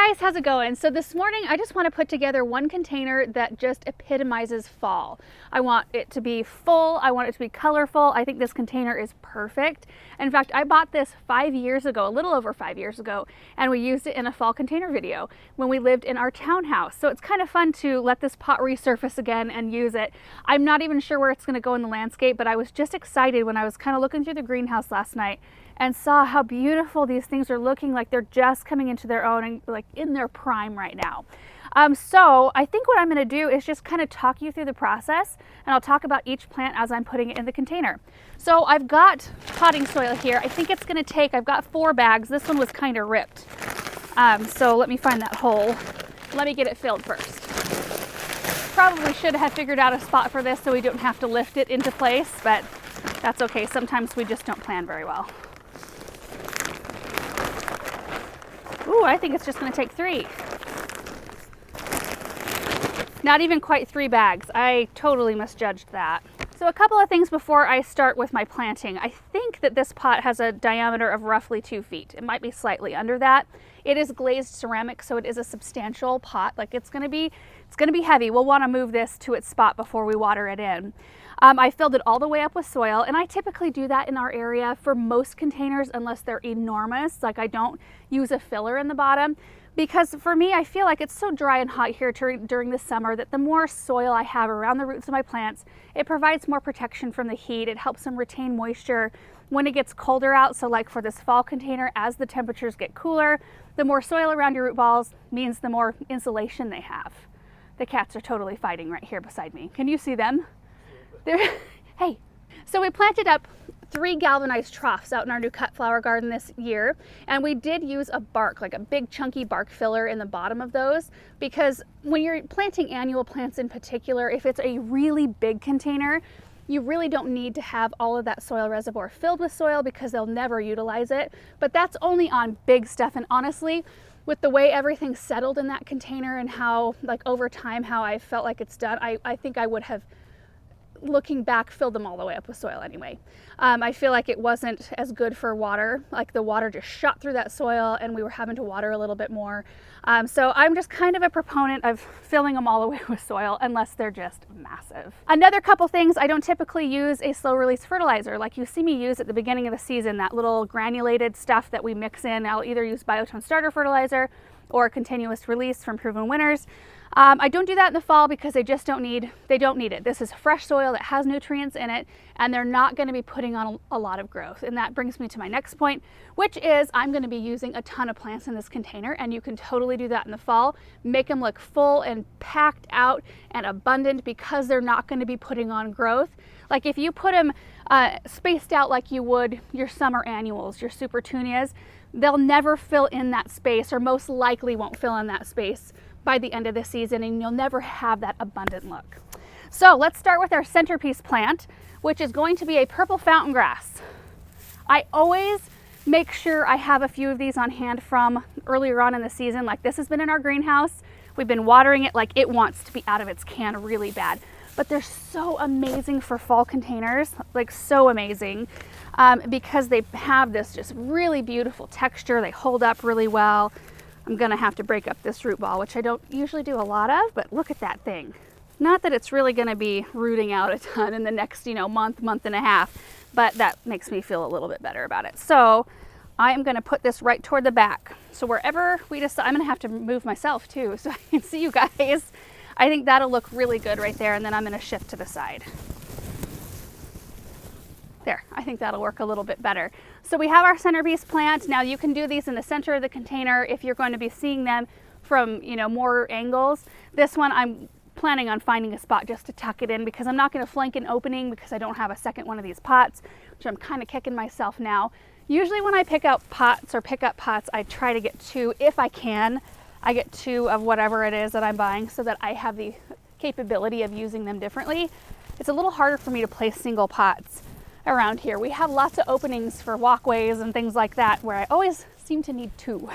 guys, how's it going? So this morning I just want to put together one container that just epitomizes fall. I want it to be full, I want it to be colorful. I think this container is perfect. In fact, I bought this 5 years ago, a little over 5 years ago, and we used it in a fall container video when we lived in our townhouse. So it's kind of fun to let this pot resurface again and use it. I'm not even sure where it's going to go in the landscape, but I was just excited when I was kind of looking through the greenhouse last night and saw how beautiful these things are looking, like they're just coming into their own and like in their prime right now. So I think what I'm going to do is just kind of talk you through the process, and I'll talk about each plant as I'm putting it in the container. So I've got potting soil here. I think it's going to take, I've got 4 bags. This one was kind of ripped. So let me find that hole. Let me get it filled first. Probably should have figured out a spot for this so we don't have to lift it into place, but that's okay. Sometimes we just don't plan very well. Ooh, I think it's just going to take 3. Not even quite 3 bags. I totally misjudged that. So a couple of things before I start with my planting. I think that this pot has a diameter of roughly 2 feet. It might be slightly under that. It is glazed ceramic, so it is a substantial pot. Like it's going to be heavy. We'll want to move this to its spot before we water it in. I filled it all the way up with soil, and I typically do that in our area for most containers unless they're enormous. Like I don't use a filler in the bottom, because for me, I feel like it's so dry and hot here during the summer that the more soil I have around the roots of my plants, it provides more protection from the heat. It helps them retain moisture when it gets colder out. So like for this fall container, as the temperatures get cooler, the more soil around your root balls means the more insulation they have. The cats are totally fighting right here beside me. Can you see them? Hey, so we planted up 3 galvanized troughs out in our new cut flower garden this year, and we did use a bark, like a big chunky bark filler in the bottom of those, because when you're planting annual plants in particular, if it's a really big container, you really don't need to have all of that soil reservoir filled with soil because they'll never utilize it. But that's only on big stuff, and honestly, with the way everything settled in that container and how, like over time, how I felt like it's done, I think I would have, looking back, filled them all the way up with soil anyway. I feel like it wasn't as good for water. Like the water just shot through that soil and we were having to water a little bit more. So I'm just kind of a proponent of filling them all the way with soil unless they're just massive. Another couple things, I don't typically use a slow release fertilizer like you see me use at the beginning of the season, that little granulated stuff that we mix in. I'll either use Biotone starter fertilizer or continuous release from Proven Winners. I don't do that in the fall because they don't need it. This is fresh soil that has nutrients in it, and they're not going to be putting on a lot of growth. And that brings me to my next point, which is I'm going to be using a ton of plants in this container, and you can totally do that in the fall. Make them look full and packed out and abundant because they're not going to be putting on growth. Like if you put them spaced out like you would your summer annuals, your supertunias, they'll never fill in that space, or most likely won't fill in that space by the end of the season, and you'll never have that abundant look. So let's start with our centerpiece plant, which is going to be a purple fountain grass. I always make sure I have a few of these on hand from earlier on in the season. Like this has been in our greenhouse. We've been watering it like it wants to be out of its can really bad. But they're so amazing for fall containers, like so amazing, because they have this just really beautiful texture. They hold up really well. I'm gonna have to break up this root ball, which I don't usually do a lot of, but look at that thing. Not that it's really gonna be rooting out a ton in the next, month and a half, but that makes me feel a little bit better about it. So I am gonna put this right toward the back. So wherever we decide, I'm gonna have to move myself too so I can see you guys. I think that'll look really good right there, and then I'm gonna shift to the side. There, I think that'll work a little bit better. So we have our centerpiece plant. Now you can do these in the center of the container if you're going to be seeing them from, more angles. This one I'm planning on finding a spot just to tuck it in because I'm not going to flank an opening because I don't have a second one of these pots, which I'm kind of kicking myself now. Usually when I pick up pots, I try to get 2 if I can. I get 2 of whatever it is that I'm buying so that I have the capability of using them differently. It's a little harder for me to place single pots around here. We have lots of openings for walkways and things like that where I always seem to need 2.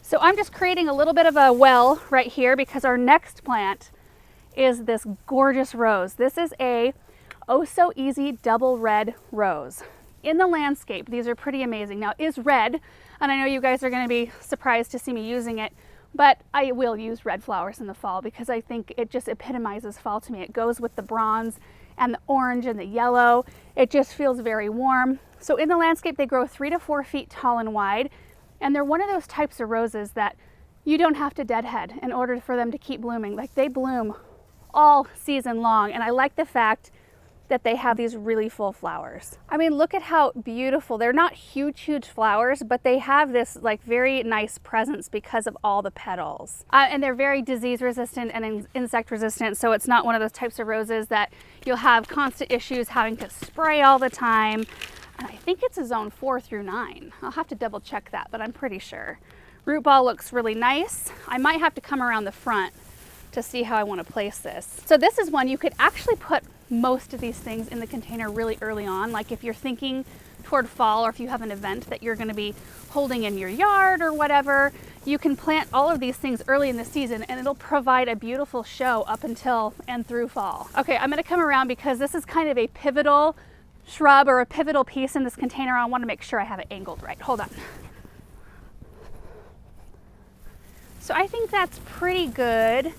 So I'm just creating a little bit of a well right here because our next plant is this gorgeous rose. This is a Oh So Easy double red rose. In the landscape, these are pretty amazing. Now, it is red, and I know you guys are going to be surprised to see me using it but I will use red flowers in the fall because I think it just epitomizes fall to me. It goes with the bronze and the orange and the yellow. It just feels very warm. So in the landscape, they grow 3 to 4 feet tall and wide, and they're one of those types of roses that you don't have to deadhead in order for them to keep blooming. Like, they bloom all season long, and I like the fact that they have these really full flowers. I mean, look at how beautiful. They're not huge flowers, but they have this like very nice presence because of all the petals. And they're very disease resistant and insect resistant, so it's not one of those types of roses that you'll have constant issues having to spray all the time. And I think it's a zone 4 through 9. I'll have to double check that, but I'm pretty sure. Rootball looks really nice. I might have to come around the front to see how I want to place this. So this is one you could actually put most of these things in the container really early on. Like if you're thinking toward fall, or if you have an event that you're going to be holding in your yard or whatever, you can plant all of these things early in the season and it'll provide a beautiful show up until and through fall. Okay, I'm going to come around because this is kind of a pivotal shrub or a pivotal piece in this container. I want to make sure I have it angled right. Hold on. So I think that's pretty good.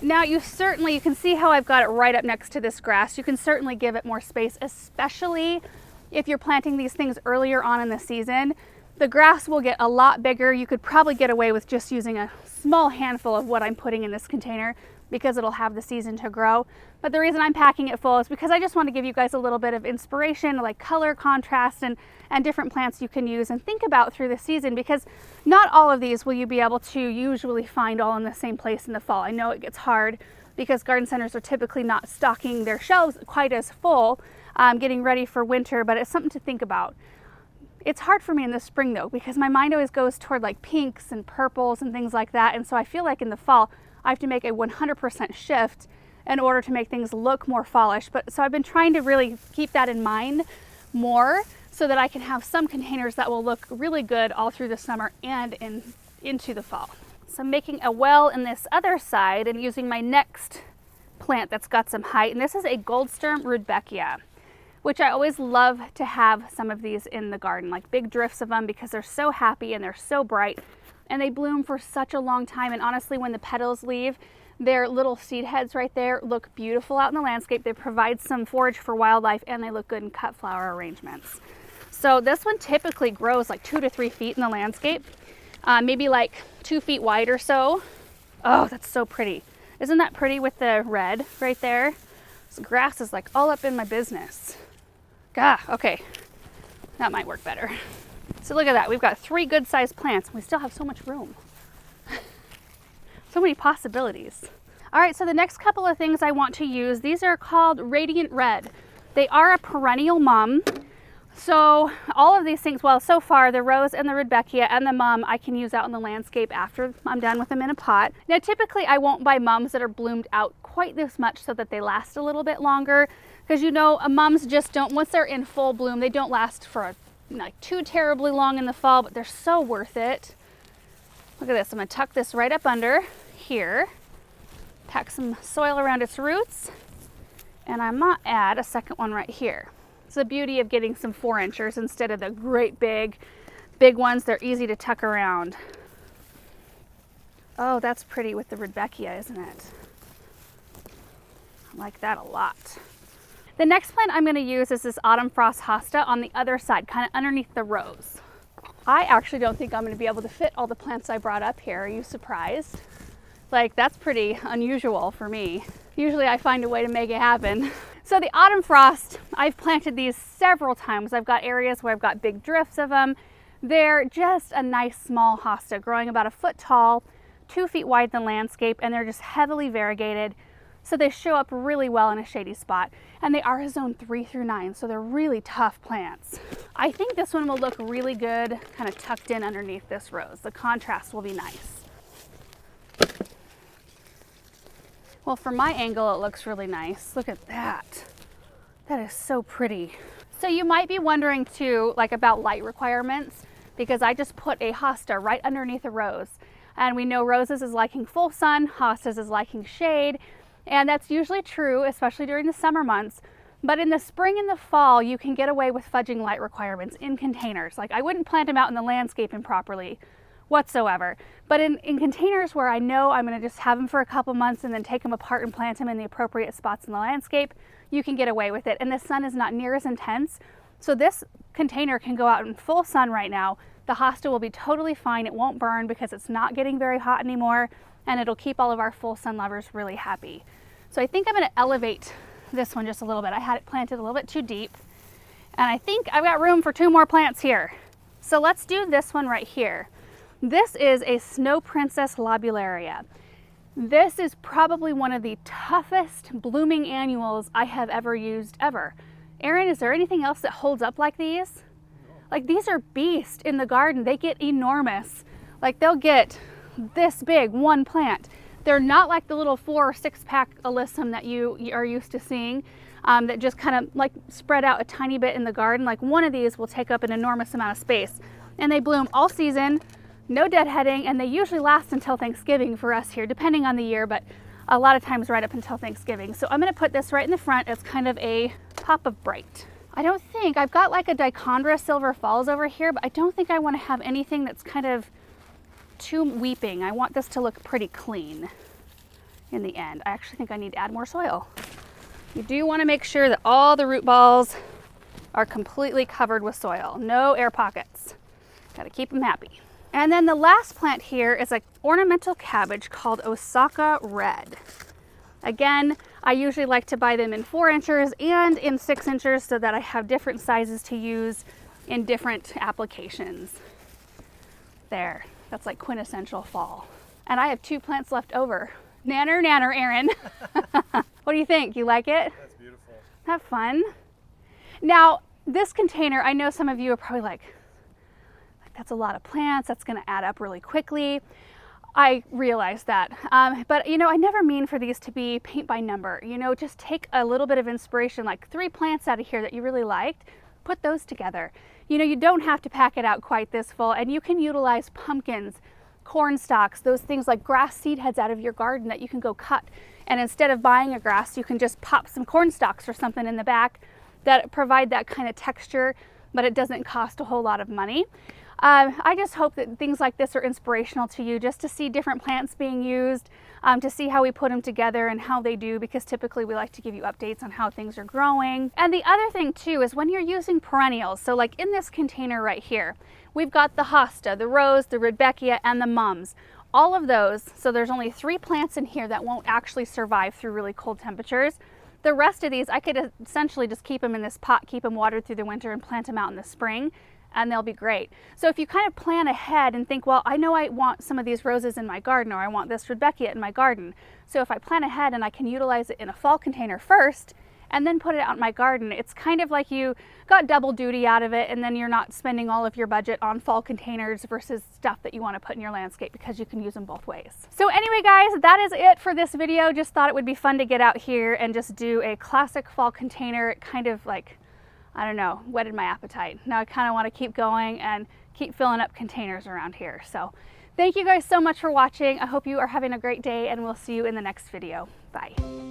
Now you can see how I've got it right up next to this grass. You can certainly give it more space, especially if you're planting these things earlier on in the season. The grass will get a lot bigger. You could probably get away with just using a small handful of what I'm putting in this container because it'll have the season to grow. But the reason I'm packing it full is because I just want to give you guys a little bit of inspiration, like color contrast and different plants you can use and think about through the season, because not all of these will you be able to usually find all in the same place in the fall. I know it gets hard because garden centers are typically not stocking their shelves quite as full, getting ready for winter, but it's something to think about. It's hard for me in the spring though, because my mind always goes toward like pinks and purples and things like that. And so I feel like in the fall, I have to make a 100% shift in order to make things look more fallish. But so I've been trying to really keep that in mind more so that I can have some containers that will look really good all through the summer and into the fall. So I'm making a well in this other side and using my next plant that's got some height. And this is a Goldstern Rudbeckia, which I always love to have some of these in the garden, like big drifts of them, because they're so happy and they're so bright and they bloom for such a long time. And honestly, when the petals leave, their little seed heads right there look beautiful out in the landscape. They provide some forage for wildlife and they look good in cut flower arrangements. So this one typically grows like 2 to 3 feet in the landscape, maybe like 2 feet wide or so. Oh, that's so pretty. Isn't that pretty with the red right there? This grass is like all up in my business. Gah, okay, that might work better. So look at that, we've got 3 good sized plants and we still have so much room. So many possibilities. All right, so the next couple of things I want to use, these are called Radiant Red. They are a perennial mum. So all of these things, well, so far the rose and the Rudbeckia and the mum I can use out in the landscape after I'm done with them in a pot. Now typically I won't buy mums that are bloomed out quite this much so that they last a little bit longer, because you know, mums just don't, once they're in full bloom, they don't last for like too terribly long in the fall, but they're so worth it. Look at this, I'm gonna tuck this right up under here, pack some soil around its roots, and I might add a second one right here. It's the beauty of getting some 4-inchers instead of the great big ones. They're easy to tuck around. Oh, that's pretty with the Rudbeckia, isn't it? I like that a lot. The next plant I'm going to use is this Autumn Frost Hosta on the other side, kind of underneath the rose. I actually don't think I'm going to be able to fit all the plants I brought up here. Are you surprised? Like, that's pretty unusual for me. Usually I find a way to make it happen. So the Autumn Frost, I've planted these several times. I've got areas where I've got big drifts of them. They're just a nice small hosta, growing about 1 foot tall, 2 feet wide in the landscape, and they're just heavily variegated. So they show up really well in a shady spot. And they are a zone 3 through 9, so they're really tough plants. I think this one will look really good kind of tucked in underneath this rose. The contrast will be nice. Well, from my angle, it looks really nice. Look at that. That is so pretty. So you might be wondering too, like about light requirements, because I just put a hosta right underneath a rose. And we know roses is liking full sun, hostas is liking shade. And that's usually true, especially during the summer months. But in the spring and the fall, you can get away with fudging light requirements in containers. Like, I wouldn't plant them out in the landscape improperly whatsoever. But in containers where I know I'm going to just have them for a couple months and then take them apart and plant them in the appropriate spots in the landscape, you can get away with it. And the sun is not near as intense. So this container can go out in full sun right now. The hosta will be totally fine. It won't burn because it's not getting very hot anymore, and it'll keep all of our full sun lovers really happy. So I think I'm going to elevate this one just a little bit. I had it planted a little bit too deep, and I think I've got room for 2 more plants here. So let's do this one right here. This is a Snow Princess Lobularia. This is probably one of the toughest blooming annuals I have ever used ever. Aaron, is there anything else that holds up like these? Like, these are beasts in the garden. They get enormous. Like, they'll get this big, one plant. They're not like the little 4 or 6 pack alyssum that you are used to seeing, that just kind of like spread out a tiny bit in the garden. Like, one of these will take up an enormous amount of space. And they bloom all season, no deadheading, and they usually last until Thanksgiving for us here, depending on the year, but a lot of times right up until Thanksgiving. So I'm going to put this right in the front as kind of a pop of bright. I don't think, I've got like a Dichondra Silver Falls over here, but I don't think I want to have anything that's kind of too weeping. I want this to look pretty clean in the end. I actually think I need to add more soil. You do want to make sure that all the root balls are completely covered with soil. No air pockets. Got to keep them happy. And then the last plant here is an ornamental cabbage called Osaka Red. Again, I usually like to buy them in 4 inches and in 6 inches so that I have different sizes to use in different applications. There, that's like quintessential fall. And I have 2 plants left over. Nanner, nanner, Aaron. What do you think? You like it? That's beautiful. Have fun. Now, this container, I know some of you are probably like, that's a lot of plants. That's going to add up really quickly. I realize that. But you know, I never mean for these to be paint by number. You know, just take a little bit of inspiration, like 3 plants out of here that you really liked, put those together. You know, you don't have to pack it out quite this full, and you can utilize pumpkins, corn stalks, those things like grass seed heads out of your garden that you can go cut. And instead of buying a grass, you can just pop some corn stalks or something in the back that provide that kind of texture, but it doesn't cost a whole lot of money. I just hope that things like this are inspirational to you, just to see different plants being used, to see how we put them together and how they do, because typically we like to give you updates on how things are growing. And the other thing too is when you're using perennials, so like in this container right here, we've got the hosta, the rose, the rudbeckia, and the mums. All of those, so there's only 3 plants in here that won't actually survive through really cold temperatures. The rest of these, I could essentially just keep them in this pot, keep them watered through the winter, and plant them out in the spring, and they'll be great. So if you kind of plan ahead and think, well, I know I want some of these roses in my garden, or I want this Rudbeckia in my garden. So if I plan ahead and I can utilize it in a fall container first, and then put it out in my garden, it's kind of like you got double duty out of it, and then you're not spending all of your budget on fall containers versus stuff that you want to put in your landscape, because you can use them both ways. So anyway, guys, that is it for this video. Just thought it would be fun to get out here and just do a classic fall container. It kind of like, I don't know, whetted my appetite. Now I kind of want to keep going and keep filling up containers around here. So thank you guys so much for watching. I hope you are having a great day, and we'll see you in the next video. Bye.